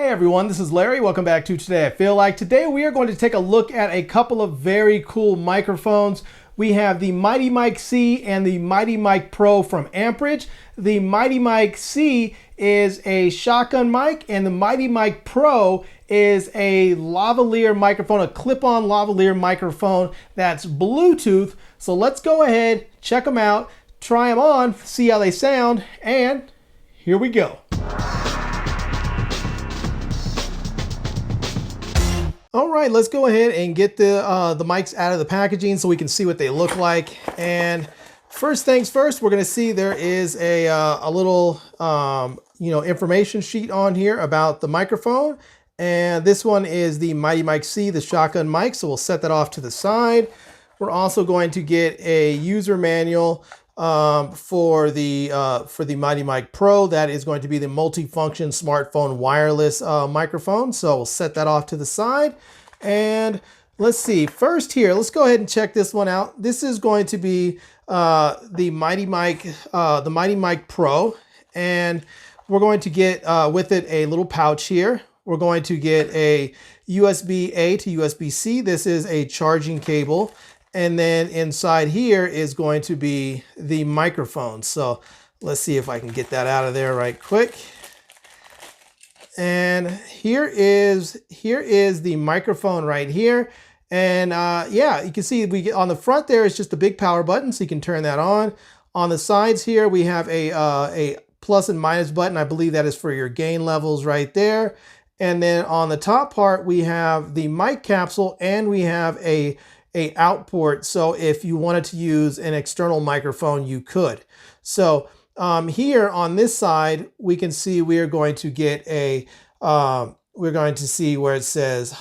Hey everyone, this is Larry. Welcome back to Today I Feel Like. Today we are going to take a look at a couple of very cool microphones. We have the Mighty Mic C and the Mighty Mic Pro from Ampridge. The Mighty Mic C is a shotgun mic and the Mighty Mic Pro is a lavalier microphone, a clip-on lavalier microphone that's Bluetooth. So let's go ahead, check them out, try them on, see how they sound, and here we go. All right, let's go ahead and get the mics out of the packaging so we can see what they look like. And first things first, we're going to see there is a little information sheet on here about the microphone. And this one is the Mighty Mic C, the shotgun mic. So we'll set that off to the side. We're also going to get a user manual for the Mighty Mic Pro. That is going to be the multifunction smartphone wireless microphone. So we'll set that off to the side. And let's see, first here, let's go ahead and check this one out. This is going to be the Mighty Mic Pro. And we're going to get with it a little pouch here. We're going to get a USB-A to USB-C. This is a charging cable. And then inside here is going to be the microphone. So let's see if I can get that out of there right quick. And here is the microphone right here. And yeah, you can see we get on the front there is just a big power button, so you can turn that on. On the sides here, we have a plus and minus button. I believe that is for your gain levels right there. And then on the top part, we have the mic capsule and we have a out port. So if you wanted to use an external microphone, you could. So here on this side, we can see we are going to get we're going to see where it says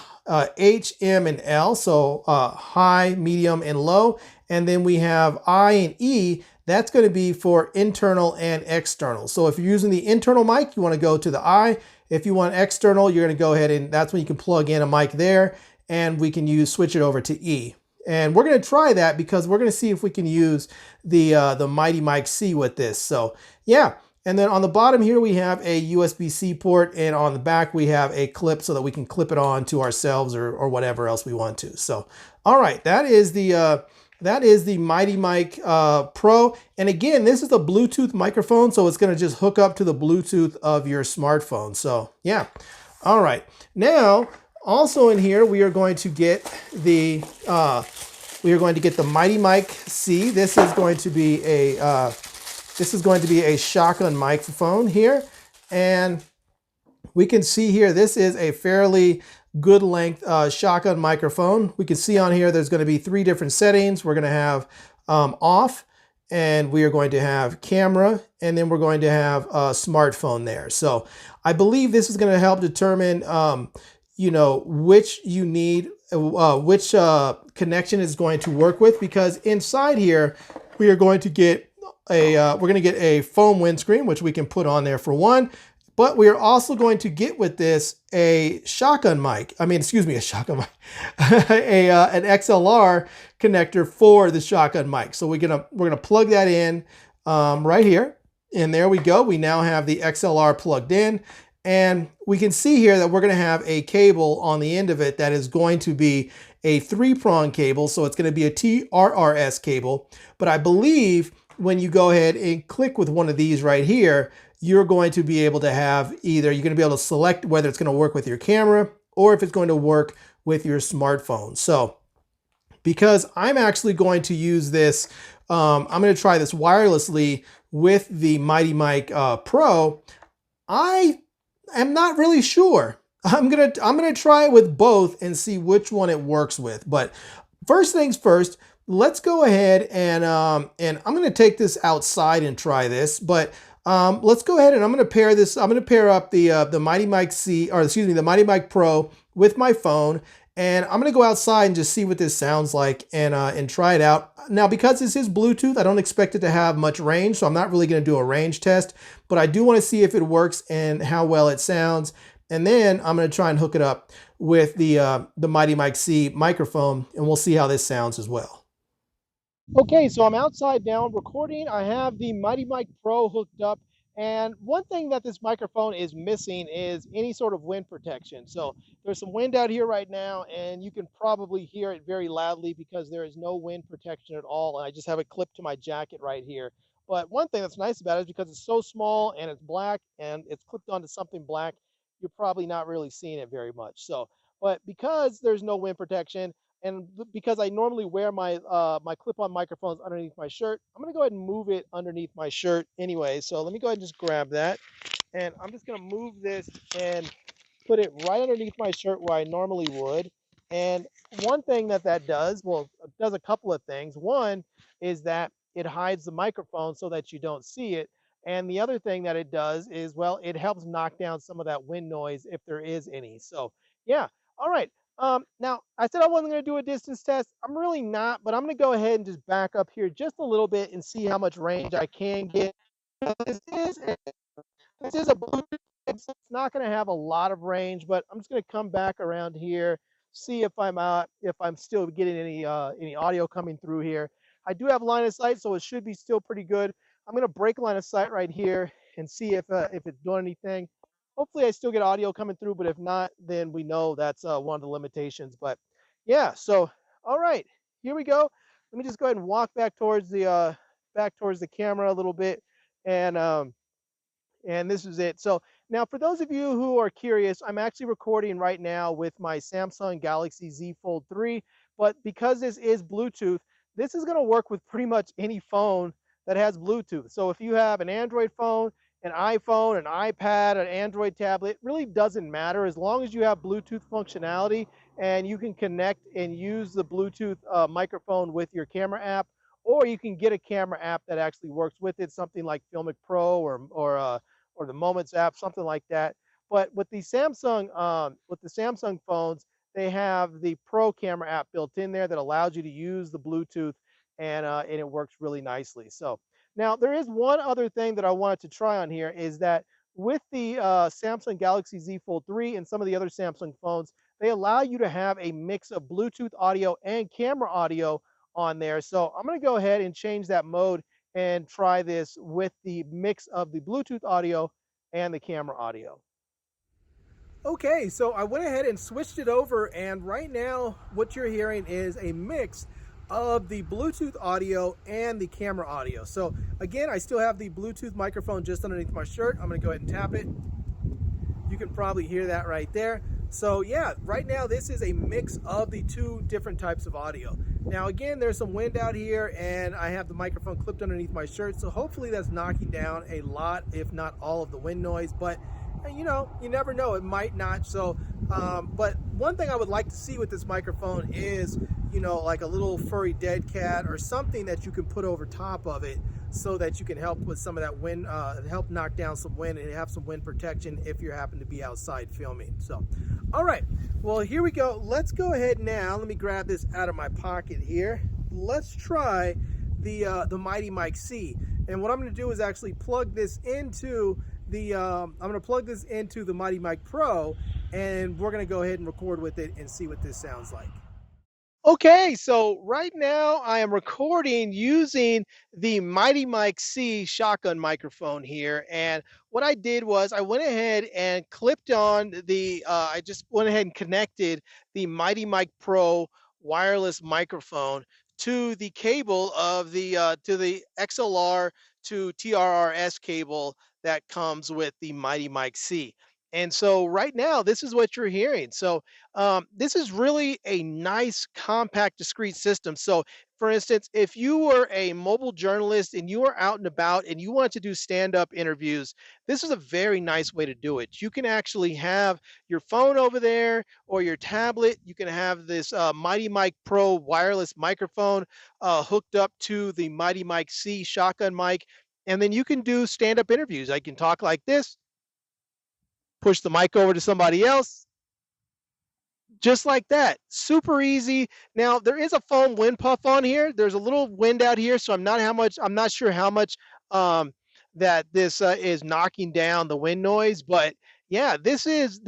H, M, and L. So high, medium, and low. And then we have I and E. That's going to be for internal and external. So if you're using the internal mic, you want to go to the I. If you want external, you're going to go ahead and that's when you can plug in a mic there. And we can switch it over to E. And we're going to try that because we're going to see if we can use the Mighty Mic C with this. So yeah, and then on the bottom here we have a USB-C port, and on the back we have a clip so that we can clip it on to ourselves or whatever else we want to. So all right, that is the Mighty Mic Pro. And again, this is a Bluetooth microphone, so it's going to just hook up to the Bluetooth of your smartphone. So yeah, all right. Now, also in here, we are going to get the Mighty Mic C. This is going to be a shotgun microphone here, and we can see here this is a fairly good length shotgun microphone. We can see on here there's going to be 3 different settings. We're going to have off, and we are going to have camera, and then we're going to have a smartphone there. So I believe this is going to help determine which you need, which connection is going to work with, because inside here we are going to get a foam windscreen, which we can put on there for one, but we are also going to get with this a shotgun mic. I mean, excuse me, a shotgun mic, an XLR connector for the shotgun mic. So we're gonna plug that in right here, and there we go. We now have the XLR plugged in. And we can see here that we're going to have a cable on the end of it that is going to be a 3-prong cable. So it's going to be a TRRS cable. But I believe when you go ahead and click with one of these right here, you're going to be able to have you're going to be able to select whether it's going to work with your camera or if it's going to work with your smartphone. So because I'm actually going to use this, I'm going to try this wirelessly with the Mighty Mic Pro. I'm not really sure. I'm gonna try it with both and see which one it works with. But first things first, let's go ahead and I'm gonna take this outside and try this. But let's go ahead and I'm gonna pair this. I'm gonna pair up the Mighty Mic C, or excuse me, the Mighty Mic Pro with my phone. And I'm gonna go outside and just see what this sounds like and try it out. Now, because this is Bluetooth, I don't expect it to have much range, so I'm not really gonna do a range test, but I do wanna see if it works and how well it sounds. And then I'm gonna try and hook it up with the Mighty Mic C microphone, and we'll see how this sounds as well. Okay, so I'm outside now, I'm recording. I have the Mighty Mic Pro hooked up, And one thing that this microphone is missing is any sort of wind protection. So there's some wind out here right now, and you can probably hear it very loudly because there is no wind protection at all. And I just have it clipped to my jacket right here. But one thing that's nice about it is because it's so small and it's black and it's clipped onto something black, you're probably not really seeing it very much. So, but because there's no wind protection, and because I normally wear my my clip-on microphones underneath my shirt, I'm gonna go ahead and move it underneath my shirt anyway. So let me go ahead and just grab that, and I'm just gonna move this and put it right underneath my shirt where I normally would. And one thing that that does, well, it does a couple of things. One is that it hides the microphone so that you don't see it. And the other thing that it does is, well, it helps knock down some of that wind noise if there is any. So, yeah. All right. Now, I said I wasn't going to do a distance test. I'm really not, but I'm going to go ahead and just back up here just a little bit and see how much range I can get. This is this is a Bluetooth, so it's not going to have a lot of range, but I'm just going to come back around here, see if I'm still getting any audio coming through here. I do have line of sight, so it should be still pretty good. I'm going to break line of sight right here and see if it's doing anything. Hopefully, I still get audio coming through, but if not, then we know that's one of the limitations. But yeah, so all right, here we go. Let me just go ahead and walk back towards the camera a little bit, and this is it. So now for those of you who are curious, I'm actually recording right now with my Samsung Galaxy Z Fold 3, but because this is Bluetooth, this is going to work with pretty much any phone that has Bluetooth. So if you have an Android phone, an iPhone, an iPad, an Android tablet, it really doesn't matter as long as you have Bluetooth functionality and you can connect and use the Bluetooth microphone with your camera app, or you can get a camera app that actually works with it, something like Filmic Pro or the Moments app, something like that. But with the Samsung phones, they have the Pro camera app built in there that allows you to use the Bluetooth, and it works really nicely. So now there is one other thing that I wanted to try on here is that with the Samsung Galaxy Z Fold 3 and some of the other Samsung phones, they allow you to have a mix of Bluetooth audio and camera audio on there. So I'm going to go ahead and change that mode and try this with the mix of the Bluetooth audio and the camera audio. Okay, so I went ahead and switched it over, and right now what you're hearing is a mix of the Bluetooth audio and the camera audio. So again, I still have the Bluetooth microphone just underneath my shirt. I'm going to go ahead and tap it. You can probably hear that right there. So yeah, right now this is a mix of the two different types of audio. Now again, there's some wind out here and I have the microphone clipped underneath my shirt, so hopefully that's knocking down a lot, if not all of the wind noise, but you know, you never know, it might not. So but one thing I would like to see with this microphone is, you know, like a little furry dead cat or something that you can put over top of it so that you can help with some of that wind, help knock down some wind and have some wind protection if you happen to be outside filming. So, all right, well, here we go. Let's go ahead now. Let me grab this out of my pocket here. Let's try the Mighty Mic C. And what I'm going to do is actually plug this into the Mighty Mic Pro, and we're going to go ahead and record with it and see what this sounds like. Okay, so right now I am recording using the Mighty Mic C shotgun microphone here. And what I did was I went ahead and clipped on I just went ahead and connected the Mighty Mic Pro wireless microphone to the cable of to the XLR to TRRS cable that comes with the Mighty Mic C. And so right now, this is what you're hearing. So this is really a nice, compact, discrete system. So for instance, if you were a mobile journalist and you were out and about and you want to do stand-up interviews, this is a very nice way to do it. You can actually have your phone over there or your tablet. You can have this Mighty Mic Pro wireless microphone hooked up to the Mighty Mic C shotgun mic, and then you can do stand-up interviews. I can talk like this, push the mic over to somebody else, just like that. Super easy. Now there is a foam wind puff on here. There's a little wind out here, so I'm not sure how much that this is knocking down the wind noise, but yeah, this is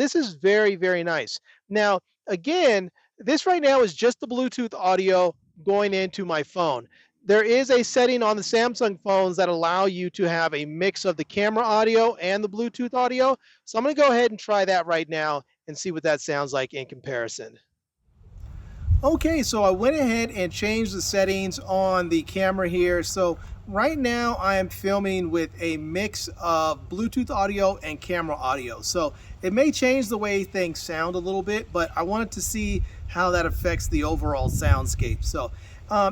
very, very nice. Now again, this right now is just the Bluetooth audio going into my phone. there is a setting on the Samsung phones that allow you to have a mix of the camera audio and the Bluetooth audio. So I'm going to go ahead and try that right now and see what that sounds like in comparison. Okay, so I went ahead and changed the settings on the camera here. So right now I am filming with a mix of Bluetooth audio and camera audio. So it may change the way things sound a little bit, but I wanted to see how that affects the overall soundscape. So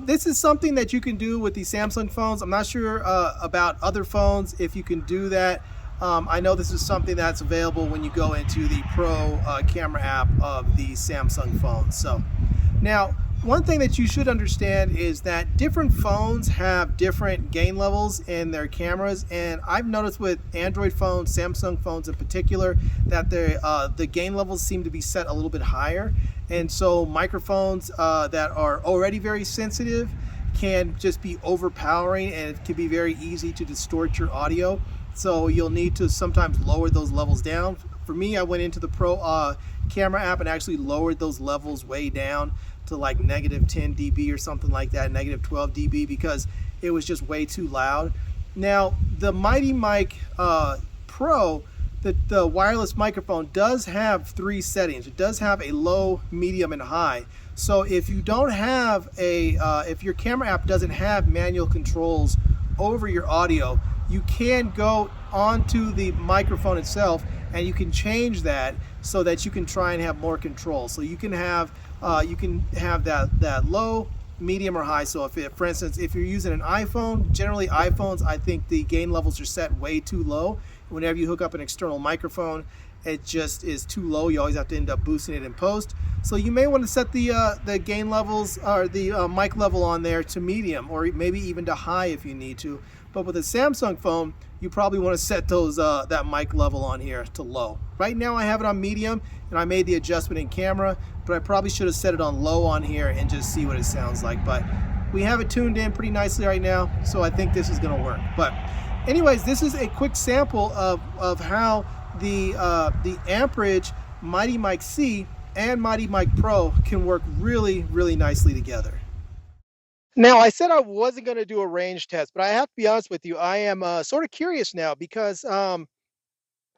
this is something that you can do with the Samsung phones. I'm not sure about other phones if you can do that. I know this is something that's available when you go into the Pro camera app of the Samsung phones. So now, one thing that you should understand is that different phones have different gain levels in their cameras, and I've noticed with Android phones, Samsung phones in particular, that the gain levels seem to be set a little bit higher, and so microphones that are already very sensitive can just be overpowering, and it can be very easy to distort your audio. So you'll need to sometimes lower those levels down. For me, I went into the Pro camera app and actually lowered those levels way down to like -10 dB or something like that, -12 dB, because it was just way too loud. Now, the Mighty Mic Pro, the wireless microphone, does have 3 settings. It does have a low, medium, and high. So if you don't have if your camera app doesn't have manual controls over your audio, you can go onto the microphone itself and you can change that so that you can try and have more control. So you can have that low, medium, or high. So if for instance, if you're using an iPhone, generally iPhones, I think the gain levels are set way too low. Whenever you hook up an external microphone, it just is too low. You always have to end up boosting it in post. So you may want to set the gain levels or the mic level on there to medium, or maybe even to high if you need to. But with a Samsung phone, you probably want to set those that mic level on here to low. Right now I have it on medium, and I made the adjustment in camera, but I probably should have set it on low on here and just see what it sounds like. But we have it tuned in pretty nicely right now, so I think this is going to work. But anyways, this is a quick sample of how the Ampridge Mighty Mic C and Mighty Mic Pro can work really, really nicely together. Now, I said I wasn't going to do a range test, but I have to be honest with you. I am sort of curious now because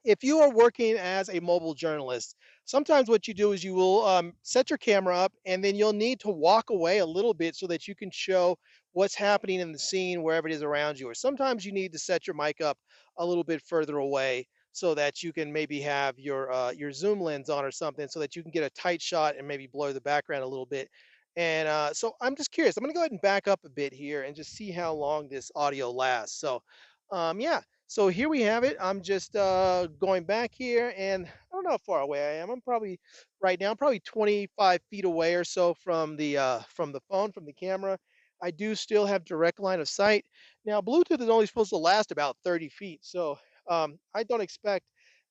if you are working as a mobile journalist, sometimes what you do is you will set your camera up and then you'll need to walk away a little bit so that you can show what's happening in the scene wherever it is around you. Or sometimes you need to set your mic up a little bit further away so that you can maybe have your zoom lens on or something so that you can get a tight shot and maybe blur the background a little bit. And so I'm just curious. I'm going to go ahead and back up a bit here and just see how long this audio lasts. So yeah, so here we have it. I'm just going back here, and I don't know how far away I am. I'm probably right now, I'm probably 25 feet away or so from the phone, from the camera. I do still have direct line of sight. Now, Bluetooth is only supposed to last about 30 feet, so I don't expect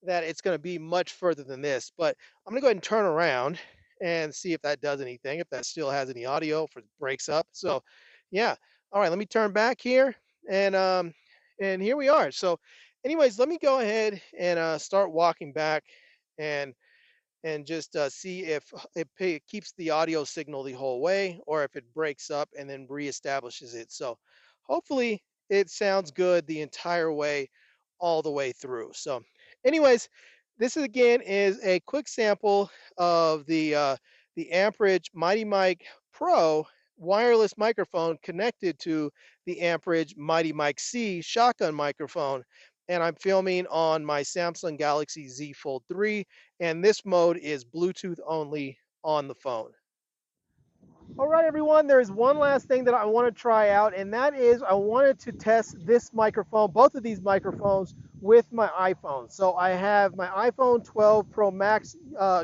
that it's going to be much further than this. But I'm going to go ahead and turn around and see if that does anything, if that still has any audio, if it breaks up. So, yeah. All right, let me turn back here, and here we are. So, anyways, let me go ahead and start walking back and just see if it keeps the audio signal the whole way or if it breaks up and then reestablishes it. So hopefully it sounds good the entire way, all the way through. So anyways, this is, again, is a quick sample of the Ampridge Mighty Mic Pro wireless microphone connected to the Ampridge Mighty Mic C shotgun microphone. And I'm filming on my Samsung Galaxy Z Fold 3, and this mode is Bluetooth only on the phone. All right, everyone, there's one last thing that I want to try out, and that is I wanted to test this microphone, both of these microphones, with my iPhone. So I have my iPhone 12 Pro Max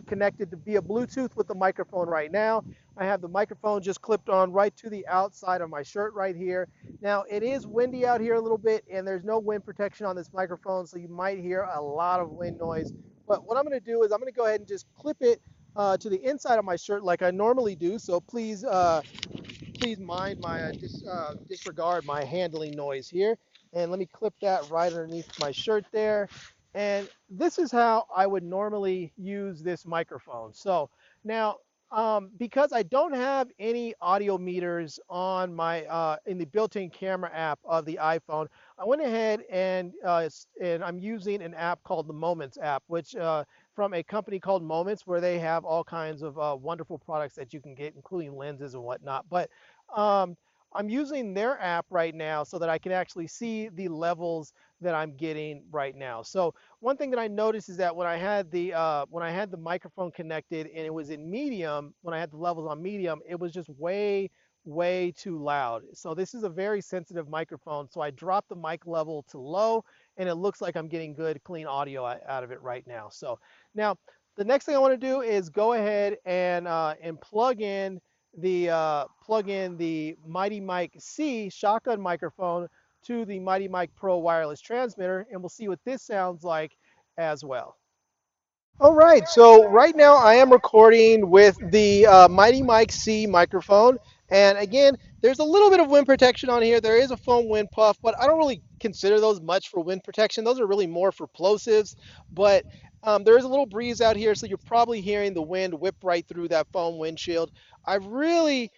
connected to via Bluetooth with the microphone right now. I have the microphone just clipped on right to the outside of my shirt right here. Now, it is windy out here a little bit, and there's no wind protection on this microphone, so you might hear a lot of wind noise. But what I'm going to do is I'm going to go ahead and just clip it to the inside of my shirt like I normally do. So please mind my disregard my handling noise here. And let me clip that right underneath my shirt there. And this is how I would normally use this microphone. So now Because I don't have any audio meters on my in the built-in camera app of the iPhone, I went ahead and I'm using an app called the Moments app, which from a company called Moments, where they have all kinds of wonderful products that you can get, including lenses and whatnot. But um, I'm using their app right now so that I can actually see the levels that I'm getting right now. So one thing that I noticed is that when I had the microphone connected and it was in medium, when I had the levels on medium, it was just way too loud. So this is a very sensitive microphone. So I dropped the mic level to low, and it looks like I'm getting good clean audio out of it right now. So now the next thing I want to do is go ahead and plug in the Mighty Mic C shotgun microphone to the Mighty Mic Pro wireless transmitter, and we'll see what this sounds like as well. All right, so right now I am recording with the Mighty Mic C microphone. And again, there's a little bit of wind protection on here. There is a foam wind puff, but I don't really consider those much for wind protection. Those are really more for plosives. But there is a little breeze out here, so you're probably hearing the wind whip right through that foam windshield. I really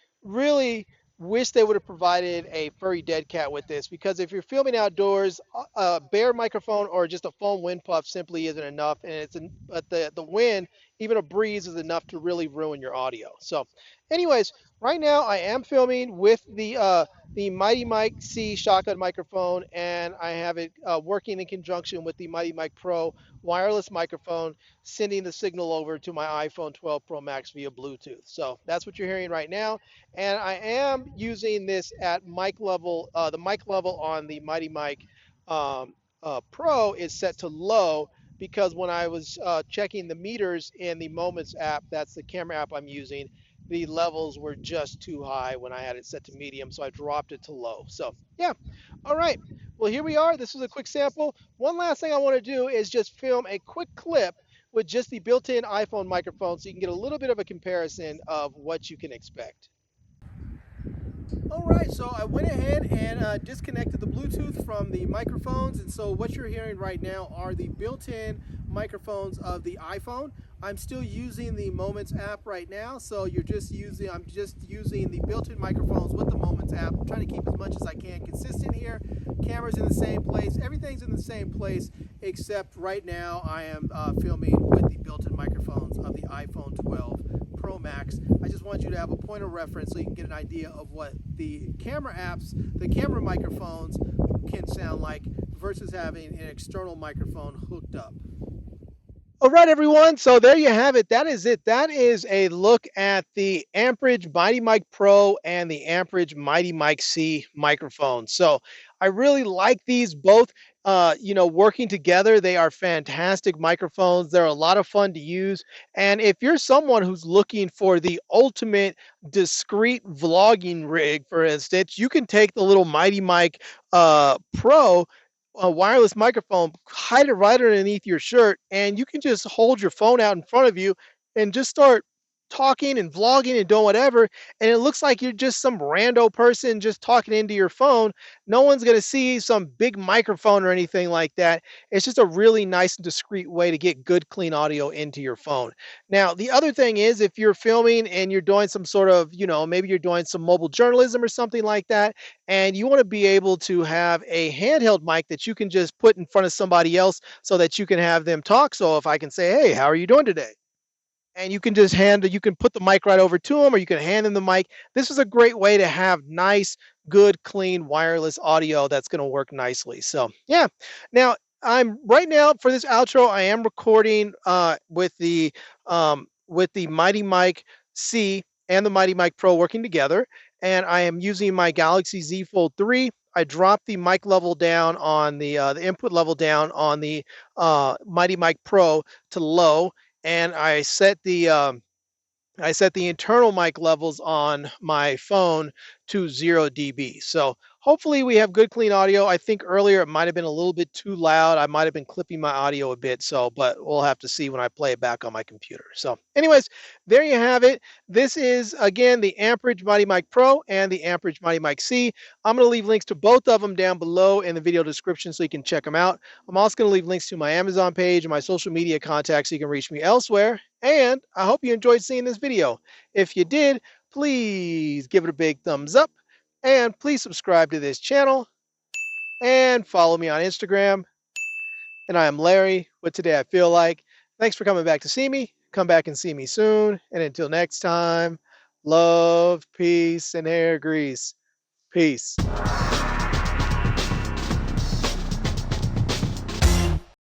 wish they would have provided a furry dead cat with this, because if you're filming outdoors, a bare microphone or just a foam wind puff simply isn't enough, and but the wind, even a breeze, is enough to really ruin your audio. So anyways, right now I am filming with the Mighty Mic C shotgun microphone, and I have it working in conjunction with the Mighty Mic Pro wireless microphone, sending the signal over to my iPhone 12 Pro Max via Bluetooth. So that's what you're hearing right now. And I am using this at mic level. The mic level on the Mighty Mic Pro is set to low, because when I was checking the meters in the Moments app, that's the camera app I'm using, the levels were just too high when I had it set to medium, so I dropped it to low. So yeah, all right. Well, here we are. This was a quick sample. One last thing I want to do is just film a quick clip with just the built-in iPhone microphone, so you can get a little bit of a comparison of what you can expect. All right, so I went ahead and disconnected the Bluetooth from the microphones, and so what you're hearing right now are the built-in microphones of the iPhone. I'm still using the Moments app right now, so I'm just using the built-in microphones with the Moments app. I'm trying to keep as much as I can consistent here. Camera's in the same place, everything's in the same place, except right now I am filming with the built-in microphones of the iPhone 12 Pro Max. I just want you to have a point of reference so you can get an idea of what the camera apps, the camera microphones can sound like versus having an external microphone hooked up. All right, everyone. So there you have it. That is it. That is a look at the Ampridge Mighty Mic Pro and the Ampridge Mighty Mic C microphones. So I really like these both. Working together, they are fantastic microphones. They're a lot of fun to use. And if you're someone who's looking for the ultimate discreet vlogging rig, for instance, you can take the little Mighty Mic Pro a wireless microphone, hide it right underneath your shirt, and you can just hold your phone out in front of you and just start talking and vlogging and doing whatever, and it looks like you're just some rando person just talking into your phone. No one's going to see some big microphone or anything like that. It's just a really nice and discreet way to get good clean audio into your phone. Now the other thing is, if you're filming and you're doing some sort of, maybe you're doing some mobile journalism or something like that, and you want to be able to have a handheld mic that you can just put in front of somebody else so that you can have them talk. So if I can say, hey, how are you doing today? And you can just you can put the mic right over to them, or you can hand them the mic. This is a great way to have nice, good, clean wireless audio that's going to work nicely. So yeah. Now I'm right now for this outro, I am recording with the Mighty Mic C and the Mighty Mic Pro working together, and I am using my Galaxy Z Fold 3. I dropped the mic level down on the input level down on the Mighty Mic Pro to low, and I set the internal mic levels on my phone to 0 dB. So hopefully we have good clean audio. I think earlier it might have been a little bit too loud. I might have been clipping my audio a bit, but we'll have to see when I play it back on my computer. So anyways, there you have it. This is again the Ampridge Mighty Mic Pro and the Ampridge Mighty Mic C. I'm going to leave links to both of them down below in the video description so you can check them out. I'm also going to leave links to my Amazon page and my social media contacts so you can reach me elsewhere. And I hope you enjoyed seeing this video. If you did, please give it a big thumbs up and please subscribe to this channel and follow me on Instagram. And I am Larry with Today I Feel Like. Thanks for coming back to see me. Come back and see me soon. And until next time, love, peace, and hair grease. Peace.